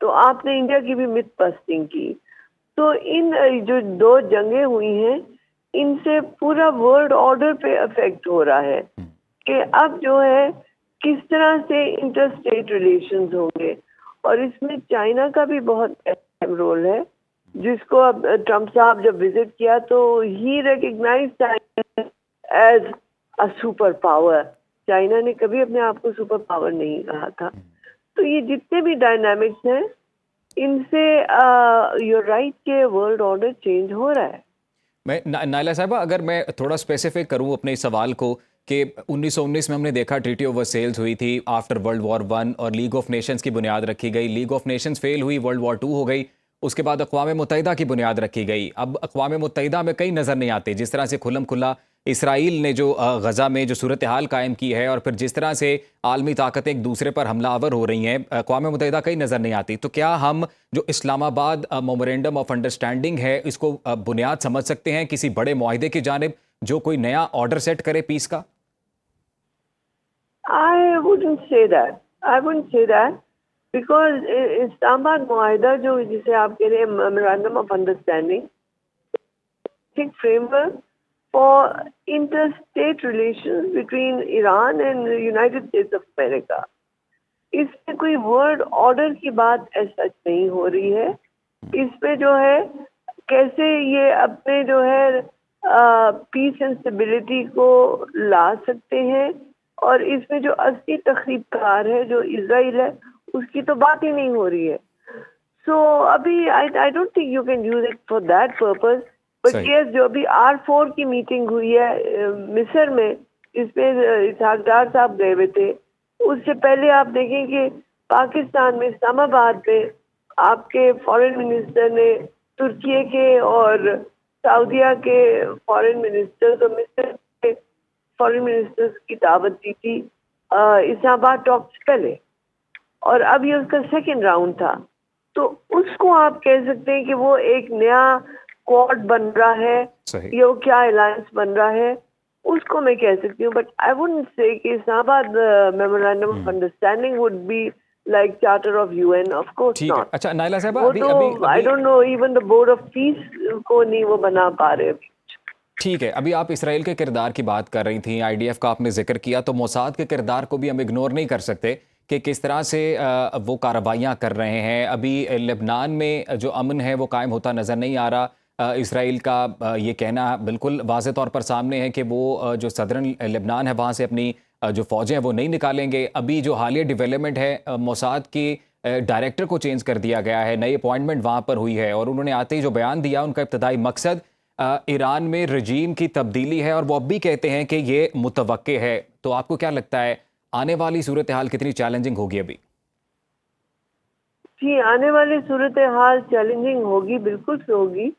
تو آپ نے انڈیا کی بھی مت بسٹنگ کی. تو ان جو 2 جنگیں ہوئی ہیں ان سے پورا ورلڈ آرڈر پہ افیکٹ ہو رہا ہے کہ اب جو ہے کس طرح سے انٹر اسٹیٹ ریلیشنز ہوں گے. اور اس میں چائنا کا بھی بہت اہم رول ہے, جس کو اب ٹرمپ صاحب جب وزٹ کیا تو ہی recognise China as a super power. China نے کبھی اپنے آپ کو سپر پاور نہیں کہا تھا. تو یہ جتنے بھی ڈائنامکس ہیں ان سے یو رائٹ کہ ورلڈ آرڈر چینج ہو رہا ہے. میں نائلہ صاحبہ اگر میں تھوڑا اسپیسیفک کروں اپنے اس سوال کو کہ 1919 میں ہم نے دیکھا ٹریٹی آف ورسیلز ہوئی تھی آفٹر ورلڈ وار 1 اور لیگ آف نیشنز کی بنیاد رکھی گئی. لیگ آف نیشنز فیل ہوئی, ورلڈ وار 2 ہو گئی, اس کے بعد اقوام متحدہ کی بنیاد رکھی گئی. اب اقوام متحدہ میں کئی نظر نہیں آتے, جس طرح سے کھلم کھلا اسرائیل نے جو غزہ میں جو صورتحال قائم کی ہے اور پھر جس طرح سے عالمی طاقتیں ایک دوسرے پر حملہ آور ہو رہی ہیں, اقوام متحدہ کئی نظر نہیں آتی. تو کیا ہم جو اسلام آباد میمورینڈم آف انڈرسٹینڈنگ ہے اس کو بنیاد سمجھ سکتے ہیں کسی بڑے معاہدے کی جانب جو کوئی نیا آرڈر سیٹ کرے پیس کا؟ I wouldn't say that because اسلام آباد معاہدہ جو جسے آپ کہہ رہے ہیں memorandum of understanding framework for interstate relation between Iran and United States of America. اس میں کوئی ورلڈ آرڈر کی بات ایسا نہیں ہو رہی ہے. اس میں جو ہے کیسے یہ اپنے جو ہے پیس اینڈ اسٹیبلٹی کو لا سکتے ہیں, اور اس میں جو اصلی تخریب کار ہے جو اسرائیل ہے اس کی تو بات ہی نہیں ہو رہی ہے. سو ابھی I don't think you can use it for that purpose. But yes جو ابھی R4 کی میٹنگ ہوئی ہے مصر میں, اس پہ اسحاق ڈار صاحب گئے ہوئے تھے. اس سے پہلے آپ دیکھیں کہ پاکستان میں اسلام آباد میں آپ کے فارن منسٹر نے ترکی کے اور سعودیہ کے فارن منسٹر اور مصر کے فارن منسٹرز کی دعوت دی تھی اسلام آباد ٹاکس پہلے, اور اب یہ اس کا 2nd راؤنڈ تھا. تو اس کو آپ کہہ سکتے ہیں کہ وہ ایک نیا کوڈ بن رہا ہے یا وہ کیا الائنس بن رہا ہے اس کو میں کہہ سکتی ہوں. بٹ آئی ووڈنٹ سے کہ Islamabad memorandum of understanding would be like charter of UN, of course not. اچھا نائلہ صاحبہ ابھی I don't know even the board of peace کو نہیں وہ بنا پا رہے. ٹھیک ہے, ابھی آپ اسرائیل کے کردار کی بات کر رہی تھیں, IDF کا آپ نے ذکر کیا, تو موساد کے کردار کو بھی ہم اگنور نہیں کر سکتے کہ کس طرح سے وہ کارروائیاں کر رہے ہیں. ابھی لبنان میں جو امن ہے وہ قائم ہوتا نظر نہیں آ رہا. اسرائیل کا یہ کہنا بالکل واضح طور پر سامنے ہے کہ وہ جو صدرن لبنان ہے وہاں سے اپنی جو فوجیں ہیں وہ نہیں نکالیں گے. ابھی جو حالیہ ڈیولپمنٹ ہے, موساد کی ڈائریکٹر کو چینج کر دیا گیا ہے, نئی اپوائنٹمنٹ وہاں پر ہوئی ہے, اور انہوں نے آتے ہی جو بیان دیا ان کا ابتدائی مقصد ایران میں رجیم کی تبدیلی ہے, اور وہ اب بھی کہتے ہیں کہ یہ متوقع ہے. تو آپ کو کیا لگتا ہے آنے والی صورتحال کتنی چیلنجنگ ہوگی ابھی؟ جی آنے والی صورتحال چیلنجنگ ہوگی, بالکل سے ہوگی.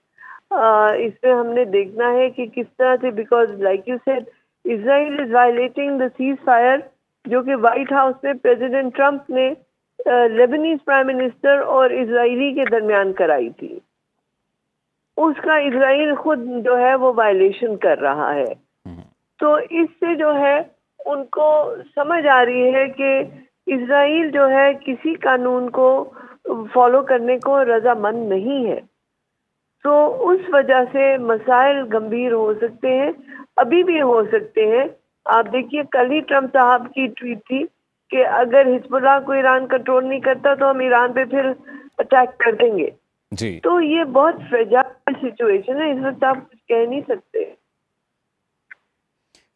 اس میں ہم نے دیکھنا ہے کہ کس طرح سے, because like you said Israel is violating the cease fire جو کہ وائٹ ہاؤس میں پریزیڈنٹ ٹرمپ نے لیبنیز پرائم منسٹر اور اسرائیلی کے درمیان کرائی تھی. اس کا اسرائیل خود جو ہے وہ وائلیشن کر رہا ہے. تو اس سے جو ہے ان کو سمجھ آ رہی ہے کہ اسرائیل جو ہے کسی قانون کو فالو کرنے کو رضامند نہیں ہے. تو اس وجہ سے مسائل گمبھیر ہو سکتے ہیں, ابھی بھی ہو سکتے ہیں. آپ دیکھیے کل ہی ٹرمپ صاحب کی ٹویٹ تھی کہ اگر حزب اللہ کو ایران کنٹرول نہیں کرتا تو ہم ایران پہ پھر اٹیک کر دیں گے. جی تو یہ بہت فریجائل سچویشن ہے, اس وقت آپ کچھ کہہ نہیں سکتے.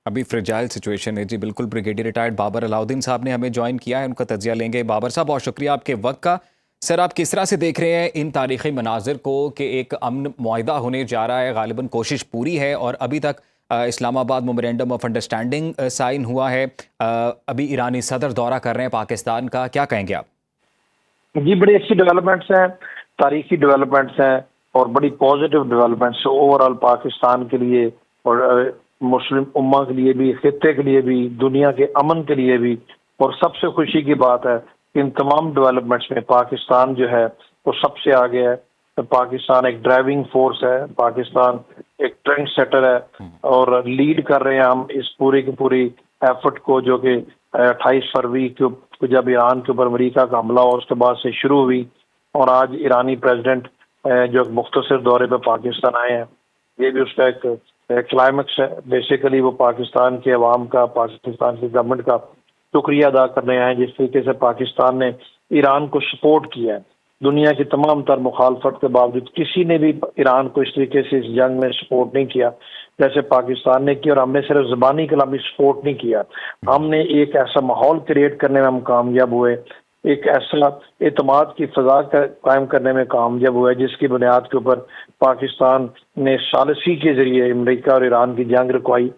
ابھی فریجائل سچویشن ہے. جی بالکل. بریگیڈیئر ریٹائرڈ بابر علاؤدین صاحب نے ہمیں جوائن کیا ہے, ان کا تجزیہ لیں گے. بابر صاحب بہت شکریہ آپ کے وقت کا. سر آپ کس طرح سے دیکھ رہے ہیں ان تاریخی مناظر کو کہ ایک امن معاہدہ ہونے جا رہا ہے, غالباً کوشش پوری ہے, اور ابھی تک اسلام آباد میمورینڈم آف انڈرسٹینڈنگ سائن ہوا ہے, ابھی ایرانی صدر دورہ کر رہے ہیں پاکستان کا, کیا کہیں گے آپ؟ جی بڑی اچھی ڈیولپمنٹس ہیں, تاریخی ڈیولپمنٹس ہیں اور بڑی positive developments over all Pakistan کے لیے اور مسلم امہ کے لیے بھی, خطے کے لیے بھی, دنیا کے امن کے لیے بھی. اور سب سے خوشی کی بات ہے کہ ان تمام ڈیولپمنٹس میں پاکستان جو ہے وہ سب سے آگے ہے. پاکستان ایک ڈرائیونگ فورس ہے, پاکستان ایک ٹرینڈ سیٹر ہے, اور لیڈ کر رہے ہیں ہم اس پوری کی پوری ایفرٹ کو, جو کہ 28 فروری کو جب ایران کے اوپر امریکہ کا حملہ اور اس کے بعد سے شروع ہوئی, اور آج ایرانی پریزیڈنٹ جو مختصر دورے پہ پاکستان آئے ہیں، یہ بھی اس کا ایک کلائمیکس ہے۔ بیسیکلی وہ پاکستان کے عوام کا، پاکستان کی گورنمنٹ کا شکریہ ادا کرنے آئے ہیں، جس طریقے سے پاکستان نے ایران کو سپورٹ کیا ہے۔ دنیا کی تمام تر مخالفت کے باوجود کسی نے بھی ایران کو اس طریقے سے اس جنگ میں سپورٹ نہیں کیا جیسے پاکستان نے کیا، اور ہم نے صرف زبانی کلامی سپورٹ نہیں کیا، ہم نے ایک ایسا ماحول کریٹ کرنے میں ہم کامیاب ہوئے، ایک ایسا اعتماد کی فضا قائم کرنے میں کامیاب ہوا ہے جس کی بنیاد کے اوپر پاکستان نے ثالثی کے ذریعے امریکہ اور ایران کی جنگ رکوائی۔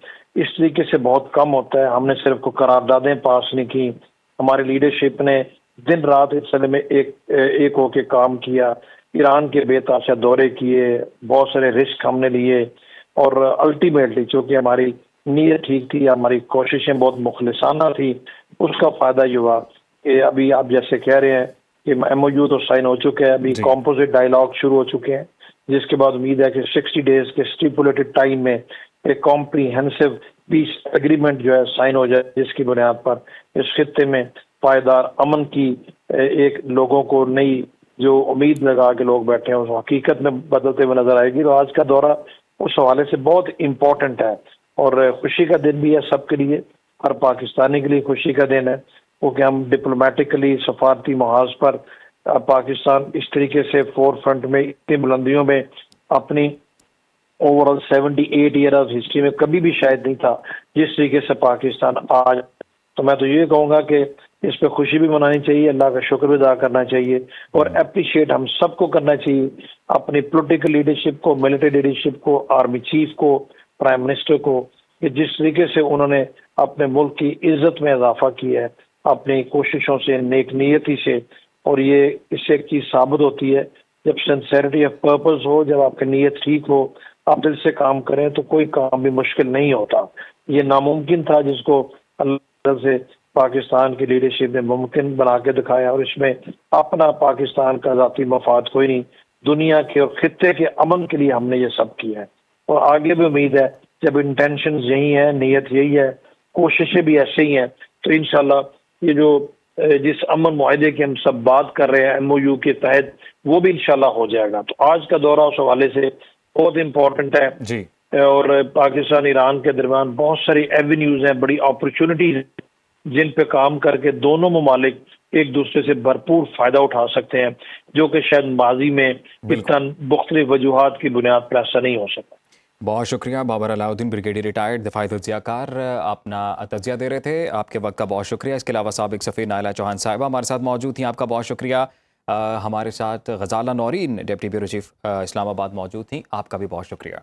اس طریقے سے بہت کم ہوتا ہے، ہم نے صرف کو قراردادیں پاس نہیں کی، ہماری لیڈرشپ نے دن رات اس سلسلے میں ایک ہو کے کام کیا، ایران کے بے تحاشا دورے کیے، بہت سارے رسک ہم نے لیے، اور الٹیمیٹلی چونکہ ہماری نیت ٹھیک تھی، ہماری کوششیں بہت مخلصانہ تھی، اس کا فائدہ یہ ہوا کہ ابھی آپ جیسے کہہ رہے ہیں کہ ایم او یو تو سائن ہو چکے ہیں، ابھی کمپوزٹ ڈائلاگ شروع ہو چکے ہیں، جس کے بعد امید ہے کہ 60 ڈیز کے اسٹیپولیٹڈ ٹائم میں ایک کمپریہنسو پیس ایگریمنٹ جو ہے سائن ہو جائے، جس کی بنیاد پر اس خطے میں پائیدار امن کی ایک لوگوں کو نئی جو امید لگا کے لوگ بیٹھے ہیں اس حقیقت میں بدلتے ہوئے نظر آئے گی۔ تو آج کا دورہ اس حوالے سے بہت امپورٹنٹ ہے اور خوشی کا دن بھی ہے سب کے لیے، ہر پاکستانی کے لیے خوشی کا دن ہے، کیونکہ ہم ڈپلومیٹکلی سفارتی محاذ پر پاکستان اس طریقے سے فور فرنٹ میں اتنی بلندیوں میں اپنی اوورال 78 ایئر آف ہسٹری میں کبھی بھی شاید نہیں تھا جس طریقے سے پاکستان آج۔ تو میں تو یہ کہوں گا کہ اس پہ خوشی بھی منانی چاہیے، اللہ کا شکر بھی ادا کرنا چاہیے، اور اپریشیٹ ہم سب کو کرنا چاہیے، اپنی پولیٹیکل لیڈرشپ کو، ملٹری لیڈرشپ کو، آرمی چیف کو، پرائم منسٹر کو، کہ جس طریقے سے انہوں نے اپنے ملک کی عزت میں اضافہ کیا ہے اپنی کوششوں سے، نیک نیتی سے، اور یہ اس سے ایک چیز ثابت ہوتی ہے جب سنسیئرٹی آف پرپز ہو، جب آپ کی نیت ٹھیک ہو، آپ دل سے کام کریں تو کوئی کام بھی مشکل نہیں ہوتا۔ یہ ناممکن تھا جس کو اللہ سے پاکستان کی لیڈرشپ نے ممکن بنا کے دکھایا، اور اس میں اپنا پاکستان کا ذاتی مفاد کوئی نہیں، دنیا کے اور خطے کے امن کے لیے ہم نے یہ سب کیا ہے، اور آگے بھی امید ہے جب انٹینشنز یہی ہیں، نیت یہی ہے، کوششیں بھی ایسے ہی ہیں، تو انشاءاللہ یہ جو جس امن معاہدے کی ہم سب بات کر رہے ہیں ایم او یو کے تحت، وہ بھی انشاءاللہ ہو جائے گا۔ تو آج کا دورہ اس حوالے سے بہت امپورٹنٹ ہے جی، اور پاکستان ایران کے درمیان بہت ساری ایونیوز ہیں، بڑی اپرچونٹیز جن پہ کام کر کے دونوں ممالک ایک دوسرے سے بھرپور فائدہ اٹھا سکتے ہیں، جو کہ شاید ماضی میں اتنا مختلف وجوہات کی بنیاد پر ایسا نہیں ہو سکتا۔ بہت شکریہ بابر علاء الدین، بریگیڈیئر ریٹائرڈ دفاعی تجزیہ کار، اپنا تجزیہ دے رہے تھے، آپ کے وقت کا بہت شکریہ۔ اس کے علاوہ سابق سفیر نائلہ چوہان صاحبہ ہمارے ساتھ موجود تھیں، آپ کا بہت شکریہ۔ ہمارے ساتھ Ghazala Noreen deputy bureau chief Islamabad موجود تھیں، آپ کا بھی بہت شکریہ۔